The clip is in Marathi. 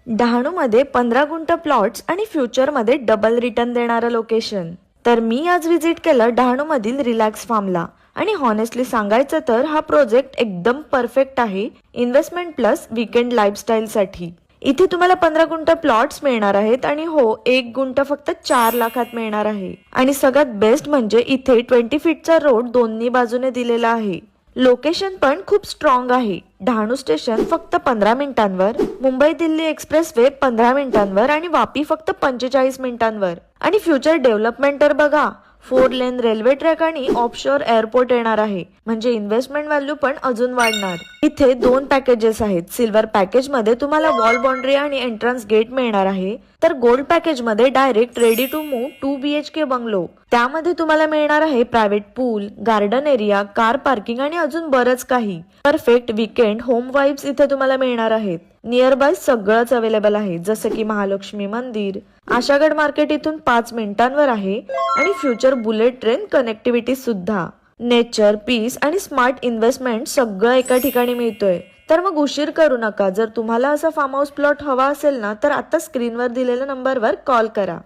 डहाणूमध्ये 15 गुंठ प्लॉट्स आणि फ्युचरमध्ये डबल रिटर्न देणारं लोकेशन. तर मी आज विजिट केलं डहाणूमधील रिलॅक्स फार्मला आणि हॉनेस्टली सांगायचं तर हा प्रोजेक्ट एकदम परफेक्ट आहे इन्व्हेस्टमेंट प्लस वीकेंड लाईफस्टाईलसाठी. इथे तुम्हाला 15 गुंठ प्लॉट्स मिळणार आहेत आणि हो, 1 गुंठ फक्त 4 लाखात मिळणार आहे. आणि सगळ्यात बेस्ट म्हणजे इथे 20 फीटचा रोड दोन्ही बाजूने दिलेला आहे. लोकेशन पण खूप स्ट्रॉंग आहे. डहाणू स्टेशन फक्त 15 मिनिटांवर, मुंबई दिल्ली एक्सप्रेसवे 15 मिनिटांवर आणि वापी फक्त 45 मिनिटांवर. आणि फ्युचर डेव्हलपमेंट तर बघा, 4 लेन रेल्वे ट्रॅक आणि ऑफशोर एअरपोर्ट येणार आहे, म्हणजे इन्व्हेस्टमेंट व्हॅल्यू पण अजून वाढणार. इथे 2 पॅकेजेस आहेत. सिल्वर पॅकेज मध्ये तुम्हाला वॉल बाउंड्री आणि एंट्रन्स गेट मिळणार आहे, तर गोल्ड पॅकेज मध्ये direct ready to move 2 BHK bungalow. त्यामध्ये तुम्हाला मिळणार आहे private pool, garden area, car parking आणि अजून बरंच काही. परफेक्ट वीकेंड होम वाईब्स इथे तुम्हाला मिळणार आहेत. नियर बाय सगळंच अवेलेबल आहे, जसं की महालक्ष्मी मंदिर, आशागड मार्केट इथून 5 मिनिटांवर आहे आणि फ्युचर बुलेट ट्रेन कनेक्टिव्हिटी सुद्धा. नेचर, पीस आणि स्मार्ट इन्व्हेस्टमेंट सगळं एका ठिकाणी मिळतोय. तर मग उशीर करू नका. जर तुम्हाला असा फार्म हाऊस प्लॉट हवा असेल ना, तर आता स्क्रीनवर दिलेल्या नंबरवर कॉल करा.